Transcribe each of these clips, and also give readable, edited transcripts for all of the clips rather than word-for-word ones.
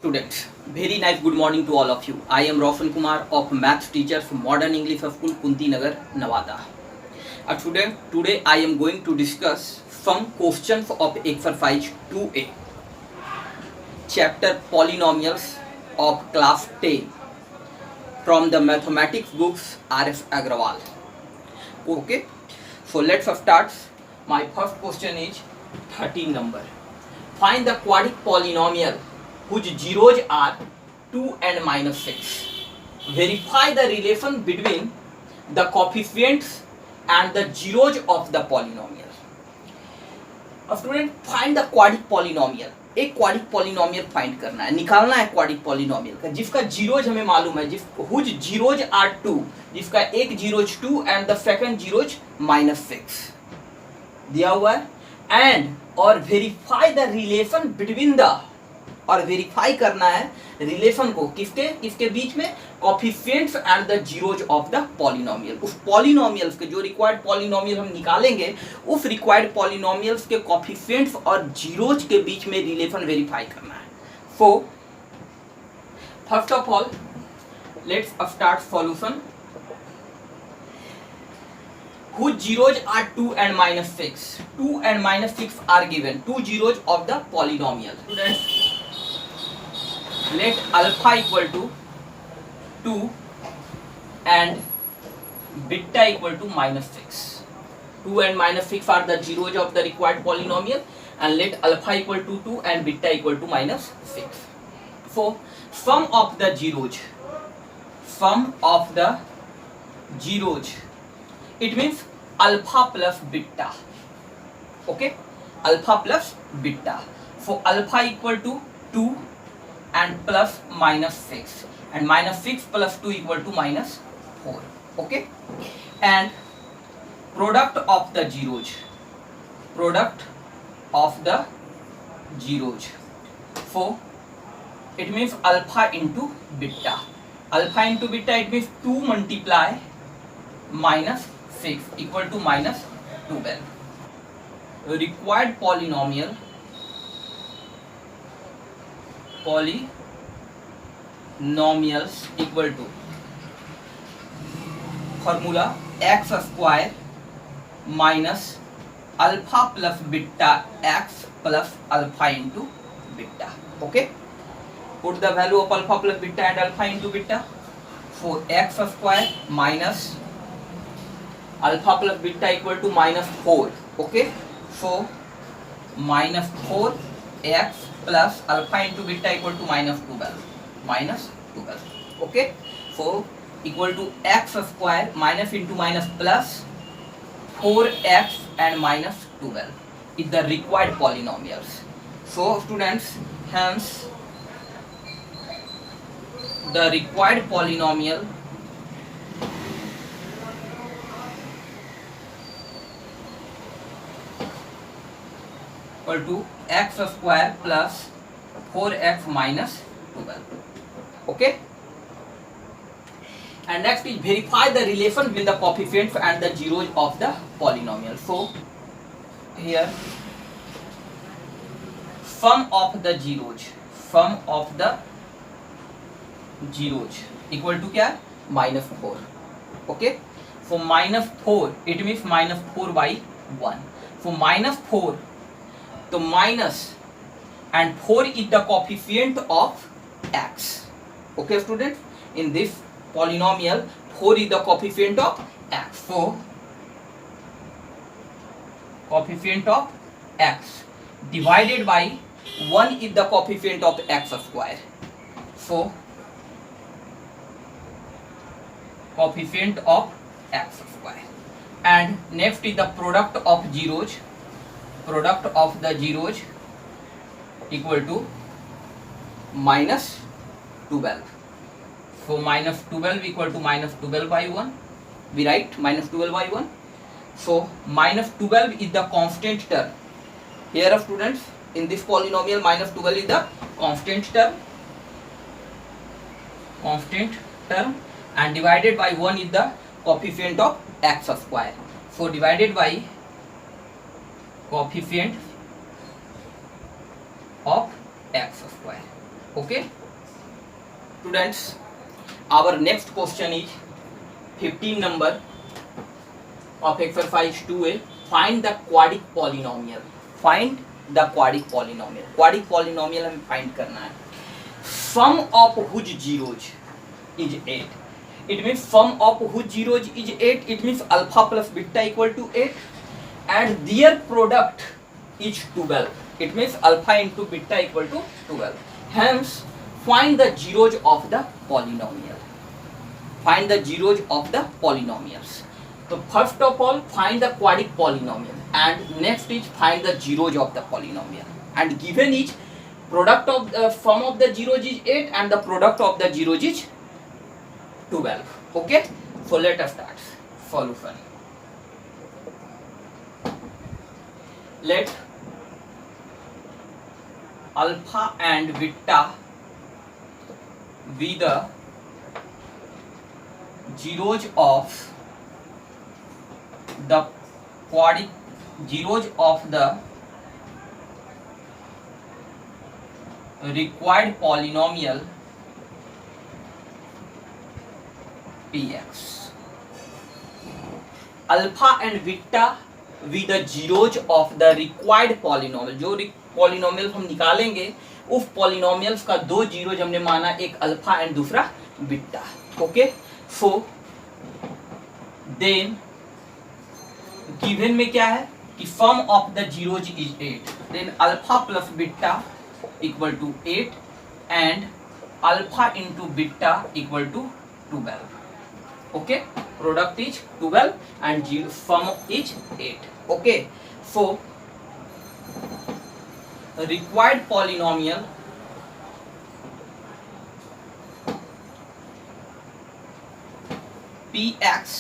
Students, very nice good morning to all of you. I am Roshan Kumar of Maths Teacher from Modern English School, Kunti Nagar, Nevada. Student, today I am going to discuss some questions of exercise 2A, chapter Polynomials of class 10 from the mathematics books R.S. Agrawal. Okay, so let's start. My first question is 13 number. Find the quadratic polynomial whose zeros are 2 and minus 6. Verify the relation between the coefficients and the zeros of the polynomial. Student, find the quadratic polynomial. एक quadric polynomial find करना है, निकालना है quadric polynomial का जिसका zeros हमें मालूम है, हुज जीरोज आर 2, जिसका एक zeros 2 and the second zeros -6 दिया हुआ है. एंड और verify the relation between the, और वेरीफाई करना है रिलेशन को किसके बीच में, coefficients and the zeros of the polynomial. उस पॉलिनोमियल्स के जो रिक्वायर्ड पॉलिनोमियल हम निकालेंगे, उस रिक्वायर्ड पॉलिनोमियल्स के कोएफिशिएंट्स और जीरोज के बीच में रिलेशन वेरीफाई करना है. सो first of all let's start solution. Whose zeros are 2 and -6. 2 and -6 are given. Two zeros of the polynomial. Students, let alpha equal to 2 and beta equal to -6. 2 and -6 are the zeros of the required polynomial, and let alpha equal to 2 and beta equal to -6. So sum of the zeros, it means alpha plus beta. Okay, alpha plus beta. So alpha equal to 2 and plus -6, and -6 plus 2 equal to -4. Okay, and product of the zeros. So it means alpha into beta. Alpha into beta, it means 2 multiply -6 equal to -12. Required polynomials equal to formula x square minus alpha plus beta x plus alpha into beta. Okay, put the value of alpha plus beta and alpha into beta. So x square minus alpha plus beta equal to -4. Okay, so -4x plus alpha into beta equal to -12. Okay, so equal to x square minus into minus plus 4x and -12 is the required polynomials. So students, hence the required polynomial equal to x square plus 4x minus 12. Okay, and next is verify the relation between the coefficients and the zeros of the polynomial. So here sum of the zeros equal to क्या, -4. Okay, so -4, it means -4 by 1. So -4, तो minus and 4 is the coefficient of x. Okay students, in this polynomial 4 is the coefficient of x. So coefficient of x divided by 1 is the coefficient of x square. So coefficient of x square. And next is the product of the zeros equal to -12. So -12 equal to -12 by 1. We write -12 by 1. So -12 is the constant term. Here students, in this polynomial -12 is the constant term, and divided by 1 is the coefficient of x square. So divided by coefficient of x square. Okay, students, our next question is 15 number of exercise 2a. Find the quadic polynomial. Find the quadic polynomial. Quadic polynomial हमें find करना है. Sum of whose zeros is 8. It means sum of whose zeros is 8. It means alpha plus beta equal to 8, and their product is 12. It means alpha into beta equal to 12. Hence, find the zeros of the polynomial. Find the zeros of the polynomials. So first of all, find the quadic polynomial, and next is find the zeros of the polynomial. And given is product of the sum of the zeros is 8 and the product of the zeros is 12. Okay, so let us start solution. Let alpha and beta be the zeros of the quadic, zeros of the required polynomial px. Alpha and beta with the zeros of the required polynomial. जो polynomial हम निकालेंगे उस polynomials का दो zeros हमने माना, एक alpha and दूसरा beta. Okay, so then given में क्या है कि sum of the zeros is 8. Then alpha plus beta equal to 8 and alpha into beta equal to 12. Okay, product is 12 and sum is 8. Okay, so required polynomial px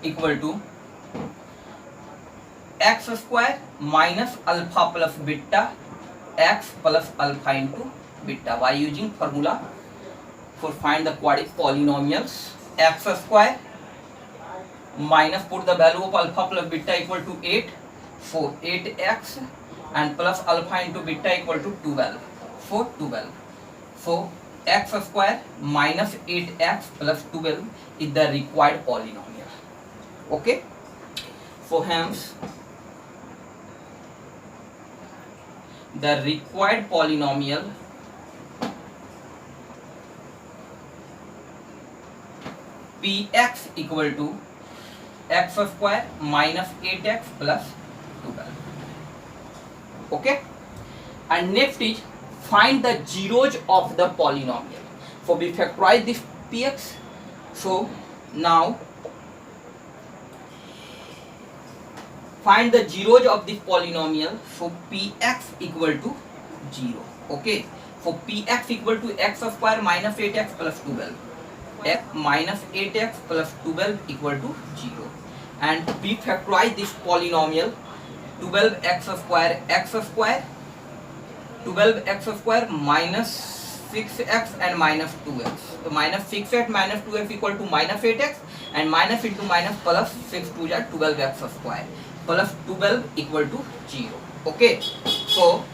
equal to x square minus alpha plus beta x plus alpha into beta by using formula for find the quadic polynomials. X square minus put the value of alpha plus beta equal to 8, so 8x and plus alpha into beta equal to 12, so 12. So x square minus 8x plus 12 is the required polynomial. Okay, so hence the required polynomial px equal to x square minus 8x plus 12. Okay, and next is find the zeros of the polynomial. So we factorize this px. So now find the zeros of this polynomial. So px equal to 0. Okay, so px equal to x square minus 8x plus 12. X minus 8x plus 12 equal to 0, and we factorize this polynomial. 12x square 12x square minus 6x and minus 2x. So minus 6x minus 2x equal to minus 8x, and minus into minus plus 6 to 12x square plus 12 equal to 0. Okay, so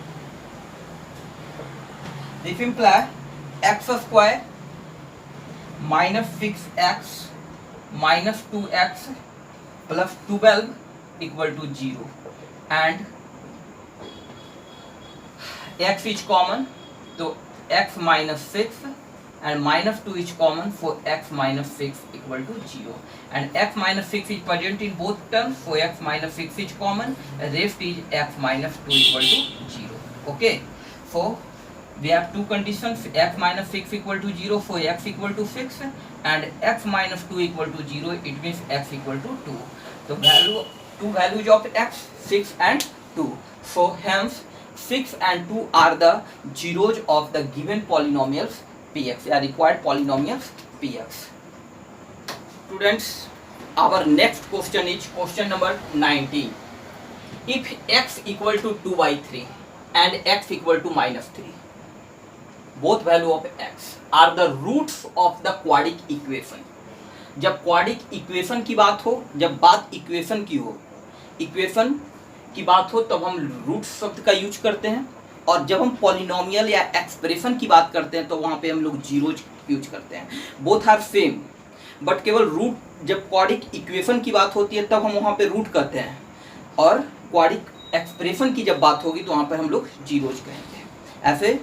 this implies x square minus 6x minus 2x plus 12 equal to 0, and x is common, so x minus 6 and minus 2 is common, so x minus 6 equal to 0, and x minus 6 is present in both terms, so x minus 6 is common, rest is x minus 2 equal to 0. Okay, so we have two conditions, x minus 6 equal to 0, so x equal to 6, and x minus 2 equal to 0, it means x equal to 2. So two values of x, 6 and 2. So hence 6 and 2 are the zeros of the given polynomials px, are required polynomials px. Students, our next question is question number 19. If x equal to 2 by 3 and x equal to minus 3, both value of x are the roots of the quadic equation. जब quadratic equation की बात हो, जब बात equation की हो, equation की बात हो, तब हम रूट शब्द का यूज करते हैं, और जब हम पॉलिनोमियल या एक्सप्रेशन की बात करते हैं तो वहाँ पे हम लोग जीरोज यूज करते हैं। बोथ आर सेम, बट केवल रूट, जब क्वाड्रिक इक्वेशन की बात होती है तब हम वहाँ पे रूट कहते हैं, और क्वाड्रिक एक्सप्रेशन की जब बात होगी तो वहाँ पे हम लोग जीरोज कहेंगे। ऐसे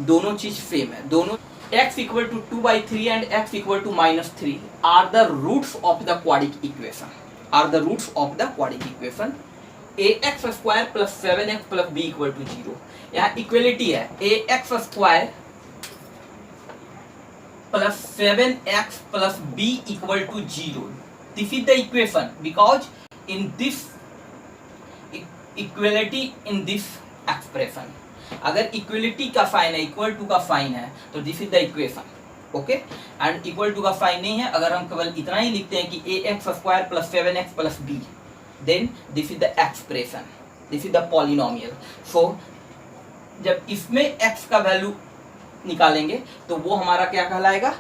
दोनों चीज़ सेम है। दोनों x equal to 2/3 and x equal to -3 are the roots of the quadratic equation, are the roots of the quadratic equation. ax² plus 7x plus b equal to 0। यहाँ इक्वलिटी है ax² plus 7x plus b equal to 0। This is the equation because in this equality in this expression, अगर equality का sign है, equal to का sign है, तो this is the equation. Okay, and equal to का sign नहीं है, अगर हम केवल इतना ही लिखते हैं कि ax² plus 7x plus b, then this is the expression, this is the polynomial. So जब इसमें x का वैल्यू निकालेंगे तो वो हमारा क्या कहलाएगा,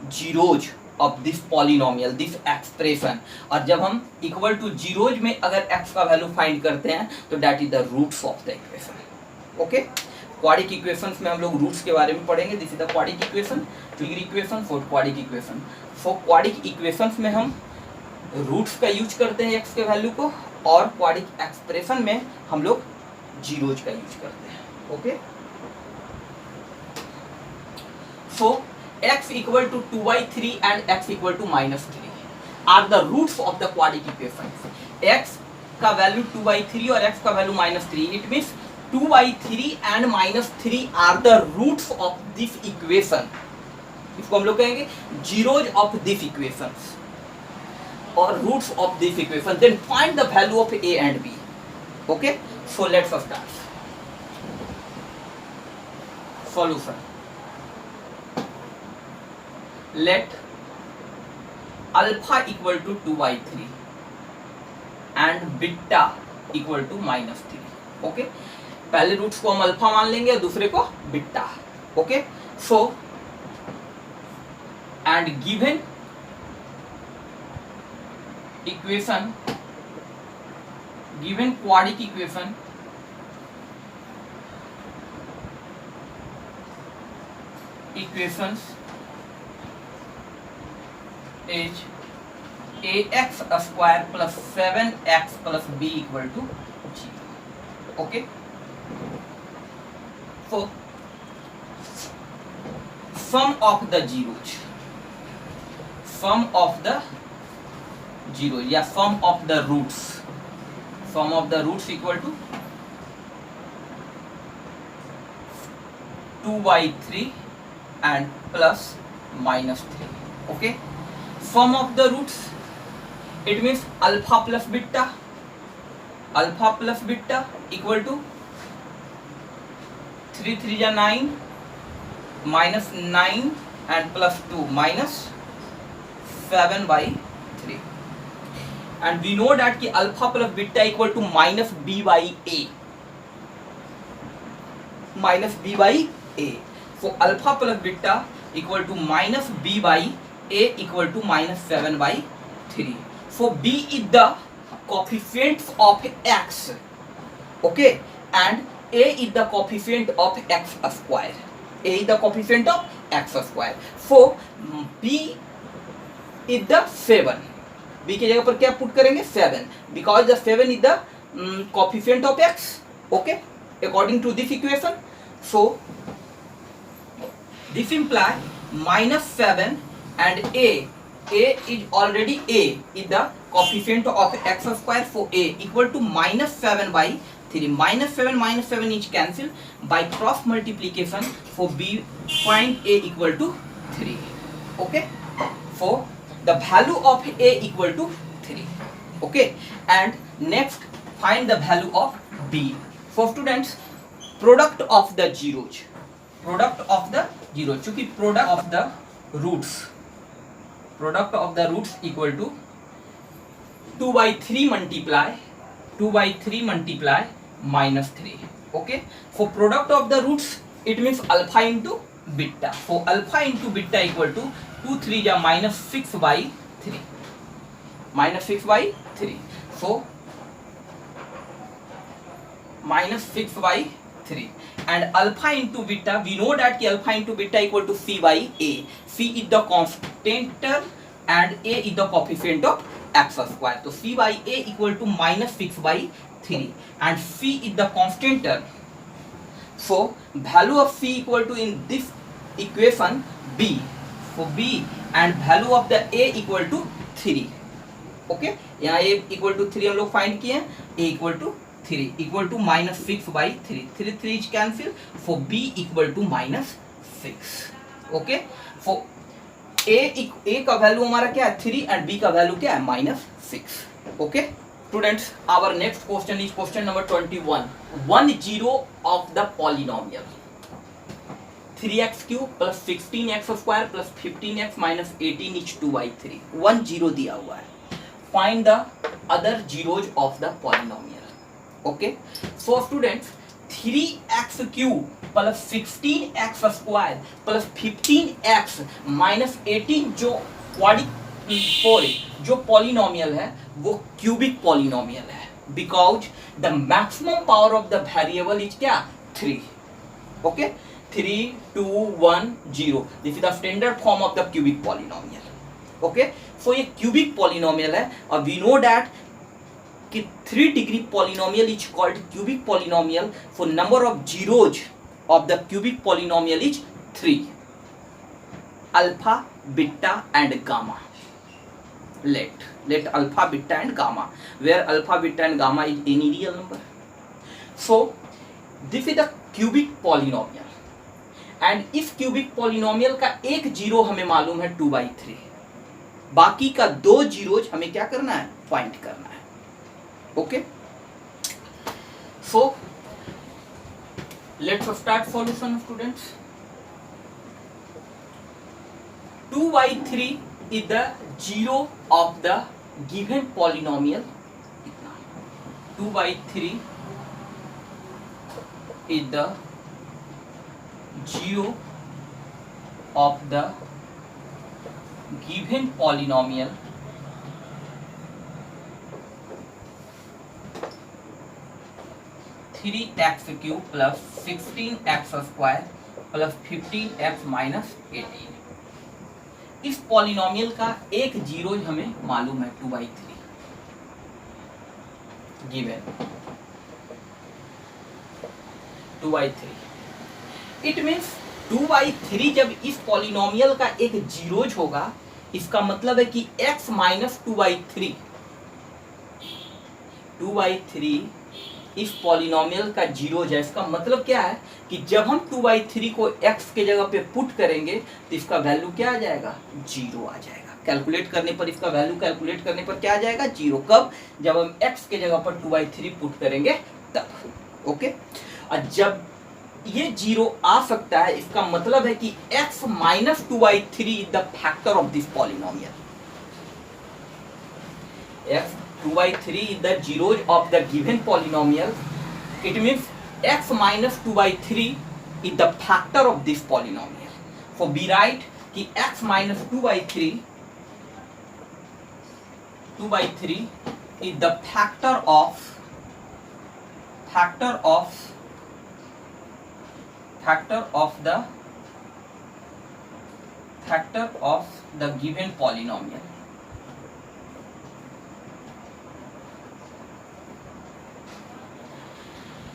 zeros of this polynomial, this expression. और जब हम इक्वल टू जीरोज में अगर x का वैल्यू फाइंड करते हैं तो that is the roots of the equation. Okay, quadratic equations में हम लोग रूट्स के बारे में पढ़ेंगे। This is the quadratic equation, figure equation for quadratic equation. For quadratic equations में हम रूट्स का यूज करते हैं x के वैल्यू को, और क्वाड्रिक एक्सप्रेशन में हम लोग जीरोज का यूज करते हैं। Okay, so x equal to 2/3 and x equal to -3 are the roots of the quadratic equation. x का वैल्यू 2/3 और x का value -3, it means 2/3 and -3 are the roots of this equation. इसको हम लोग कहेंगे जीरोज ऑफ दिस इक्वेशन और roots of this equation. Then find the value of a and b। Okay, so let's start solution. Let alpha equal to 2/3 and beta equal to -3। Okay, पहले roots को हम alpha मान लेंगे और दूसरे को beta. Okay, so and given equation, given quadric equation equations is ax² plus 7x plus b equal to 0. Okay, so sum of the zeros, sum of the zeros या sum of the roots, sum of the roots equal to 2/3 and plus -3. Okay, sum of the roots, it means alpha plus beta, alpha plus beta equal to 3 3 या 9 -9 and plus 2 -7/3, and we know that कि alpha plus beta equal to -b/a, -b/a. So alpha plus beta equal to -b/a equal to -7/3. So b is the coefficient of x, okay, and a is the coefficient of x square, a is the coefficient of x square. So b is the 7, b की जगह पर क्या put करेंगे 7, because the 7 is the coefficient of x, okay, according to this equation. So this imply -7 and a is already a is the coefficient of x square, for a equal to -7/3. -7 is cancelled by cross multiplication, for b find a equal to 3. Okay, so the value of a equal to 3. Okay, and next find the value of b. For students, product of the zeros, product of the zeros, चूंकि product of the roots, product of the roots equal to 2/3 multiply -3. Okay, for product of the roots it means alpha into beta. For alpha into beta equal to 2 3 ja -6/3, -6/3. So -6/3 3 and alpha into beta, we know that ki alpha into beta equal to c by a. C is the constant and a is the coefficient of x square. So c by a equal to minus 6 by 3 and c is the constant term. So value of c equal to in this equation b, for b and value of the a equal to 3. Okay यहाँ a equal to 3 हम लोग find किए हैं, a equal to 3 equal to minus 6 by 3, 3 3 is cancel, for b equal to minus 6. Okay for a का value हमारा क्या है 3 and b का वैल्यू क्या है minus 6. Okay students, our next question is question number 21. 10 of the polynomial 3x cube plus 16x square plus 15x minus 18 is 2/3. 10 दिया हुआ है. Find the other zeros of the polynomial. Okay. So students, 3x cube plus 16x square plus 15x minus 18 जो polynomial है वो cubic polynomial है, because the maximum power of the variable is क्या 3. Okay 3 2 1 0. This is the standard form of the cubic polynomial. Okay so ये cubic polynomial है और we know that कि 3 degree polynomial is called cubic polynomial for number of zeros of the cubic polynomial is 3. Alpha beta and gamma. let alpha beta and gamma, where alpha beta and gamma is any real number. So this is the cubic polynomial and इस cubic polynomial का एक zero हमें मालूम है 2/3, बाकी का 2 zeros हमें क्या करना है फाइंड करना है. Okay so let's start solution students. 2/3 is the zero of the given polynomial. 2/3 is the zero of the given polynomial three x cube plus 16x square plus 15x minus 18. इस polynomial का एक zero हमें मालूम है 2/3 given 2/3. It means 2/3 जब इस polynomial का एक जीरोज होगा, इसका मतलब है कि x माइनस 2/3 इस पॉलिनोमियल का जीरोज है. इसका मतलब क्या है कि जब हम 2/3 को x के जगह पे पुट करेंगे तो इसका वैल्यू क्या आ जाएगा 0 आ जाएगा. कैलकुलेट करने पर इसका वैल्यू कैलकुलेट करने पर क्या आ जाएगा 0. कब? जब हम x के जगह पर 2/3 पुट करेंगे तब. ओके और जब ये 0 आ सकता है, इसका मतलब है कि x minus 2/3 is the factor of this polynomial. x 2/3 is the zeros of the given polynomial. It means x minus 2/3 is the factor of this polynomial. So we write कि x minus 2/3 is the factor of the given polynomial.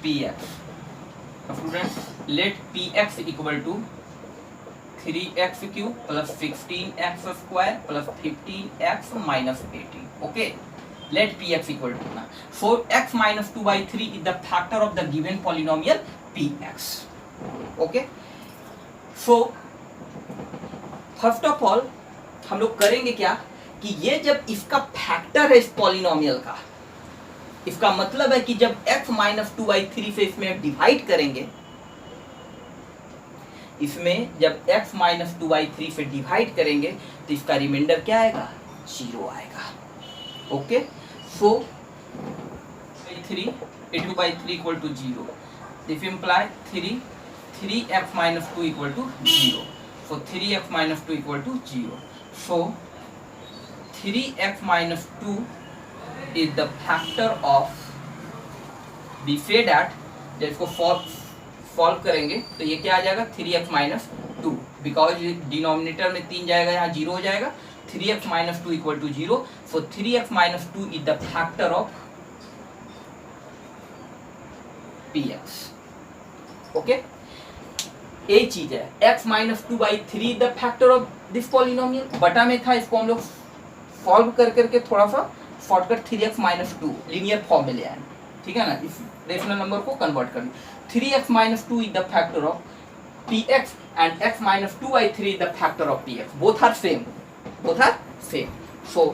Px. Students, let Px equal to 3x cube plus 16x square plus 15x minus 18. Okay, let Px equal to now. So x minus 2/3 is the factor of the given polynomial Px. Okay, so first of all हम लोग करेंगे क्या कि ये जब इसका factor है इस पॉलिनोमियल का, इसका मतलब है कि जब x माइनस 2/3 से इसमें डिवाइड करेंगे, इसमें जब x माइनस 2/3 से डिवाइड करेंगे तो इसका रिमाइंडर क्या आएगा 0 आएगा. Okay so 2/3 equal to 0. This imply 3x minus 2 equal to 0. So 3x minus 2 equal to 0. So 3x minus 2 is the factor of, we say that इसको सॉल्व करेंगे तो ये क्या आ जाएगा 3x माइनस 2, बिकॉज डिनोमिनेटर में 3 जाएगा, यहाँ 0 हो जाएगा. 3x minus 2 equal to 0. So 3x minus 2 is the factor of px. Okay, एक चीज है x minus 2/3 the factor of this polynomial. बटा में था, इसको हम लोग सॉल्व कर करके थोड़ा सा shortcut 3x minus 2 linear form में ले आए, ठीक है ना, इस रेशनल नंबर को कन्वर्ट कर. 3x minus 2 is the factor of px and x minus 2/3 is the factor of px. Both are same. Both are same. So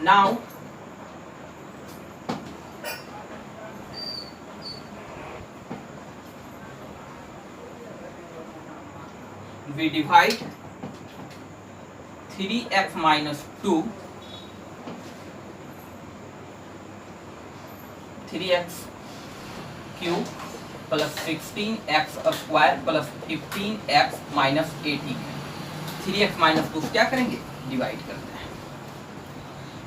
now we divide 3x minus 2, 3x cube plus 16x square plus 15x minus 18. 3x minus 2 क्या करेंगे, divide करते हैं.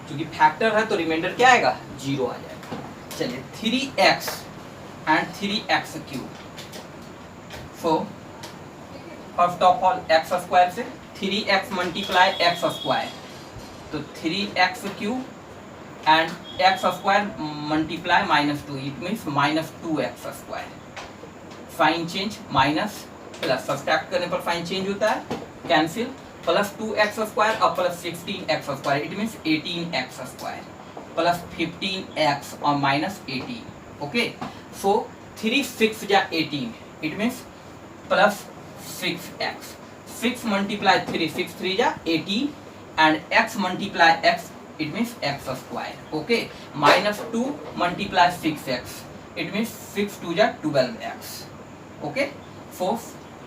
क्योंकि factor है तो reminder क्या आएगा, 0 आ जाएगा. चलिए 3x and 3x cube. So first of all x square से 3x मल्टीप्लाई x स्क्वायर, तो 3x cube and x square multiply minus 2, it means minus 2x square. Sign change, minus plus, subtract करने पर sign change होता है, cancel. Plus 2x square और plus 16x square, it means 18x square plus 15x और minus 18. Okay, so 3 6 जा 18, it means plus 6x. 6 multiply 3, 6 3 जा 18 and x multiply x, it means x square. Okay, minus 2 multiply 6x, it means 6 2 जा 12x. Okay, so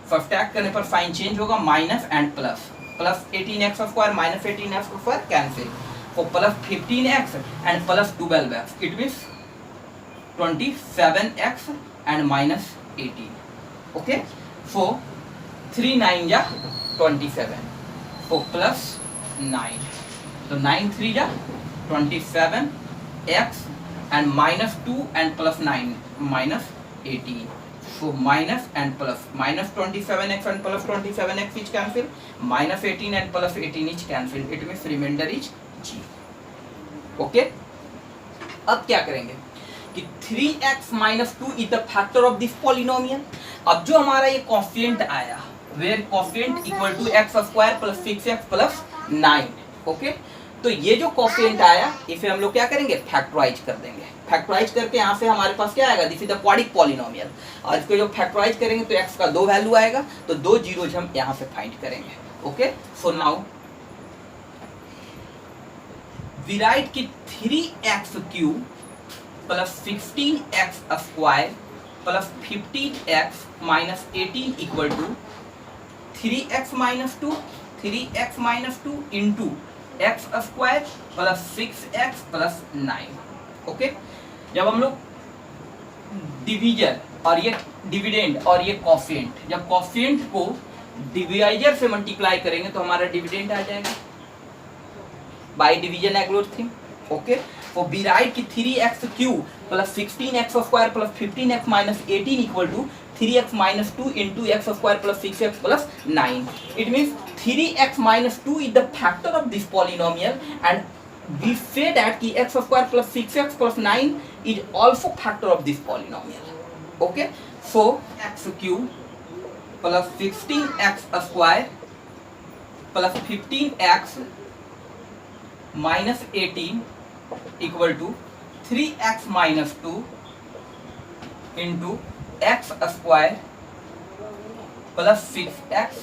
subtract करने पर sign change होगा, minus and plus. Plus 18x square minus 18x square cancel. तो plus 15x and plus 12x, it means 27x and minus 18. Okay, so 3 9 जा 27, so plus 9, तो 9 3 जा 27x and minus 2 and plus 9 minus 18. So minus and plus, minus 27x and plus 27x is cancel, minus 18 and plus 18 is cancel. It means remainder is g. Okay? अब क्या करेंगे कि 3x minus 2 is the factor of this polynomial. अब जो हमारा ये coefficient आया, where coefficient equal to x square plus 6x plus 9. Okay, तो ये जो कोफिशिएंट आया इसे हम लोग क्या करेंगे, फैक्टराइज कर देंगे. फैक्टराइज करके यहाँ से हमारे पास क्या आएगा, this is the quadric polynomial. और इसको जो फैक्टराइज करेंगे तो x का 2 वैल्यू आएगा, तो 2 जीरोज हम यहाँ से फाइंड करेंगे. Okay, so now we write कि 3x cube plus 16x square plus 15x minus 18 equal to 3x minus 2 into x square plus 6x plus 9. Okay, जब हम लोग डिवीजर और ये डिविडेंड और ये कोफिशिएंट, जब कोफिशिएंट को डिवाइजर से मल्टीप्लाई करेंगे तो हमारा डिविडेंड आ जाएगा बाय डिवीजन एग्लोथिंग. ओके, तो वी राइट कि 3x cube plus 16x square plus 15x minus 18 equal to 3x minus 2 into x square plus 6x plus 9. It means 3x minus 2 is the factor of this polynomial, and we say that ki x square plus 6x plus 9 is also factor of this polynomial. Okay, so x cube plus 16x square plus 15x minus 18 equal to 3x minus 2 into x square plus 6x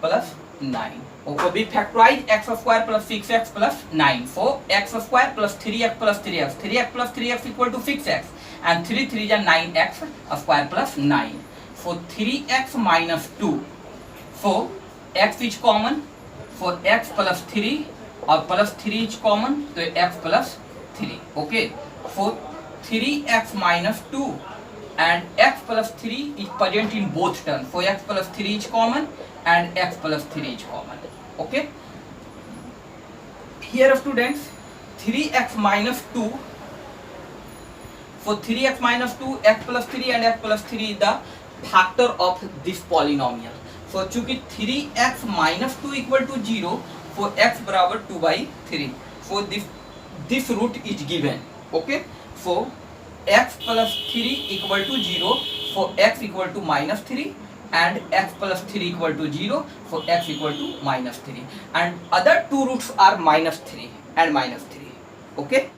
plus 9. Okay, we factorize x square plus 6x plus 9. So x square plus 3x plus 3x. 3x plus 3x equal to 6x. And 3 3 is 9x square plus 9. So 3x minus 2. So x is common. For x plus 3 or plus 3 is common. So x plus 3. Okay. So 3x minus 2. And x plus 3 is present in both terms. So x plus 3 is common and x plus 3 is common. Okay. Here students, 3x minus 2. For 3x minus 2, x plus 3 and x plus 3 is the factor of this polynomial. So चूंकि 3x minus 2 equal to 0, for x बराबर 2/3. So this root is given. Okay. So x plus 3 equal to 0 for x equal to minus 3 and x plus 3 equal to 0 for x equal to minus 3, and other two roots are minus 3 and minus 3. Okay.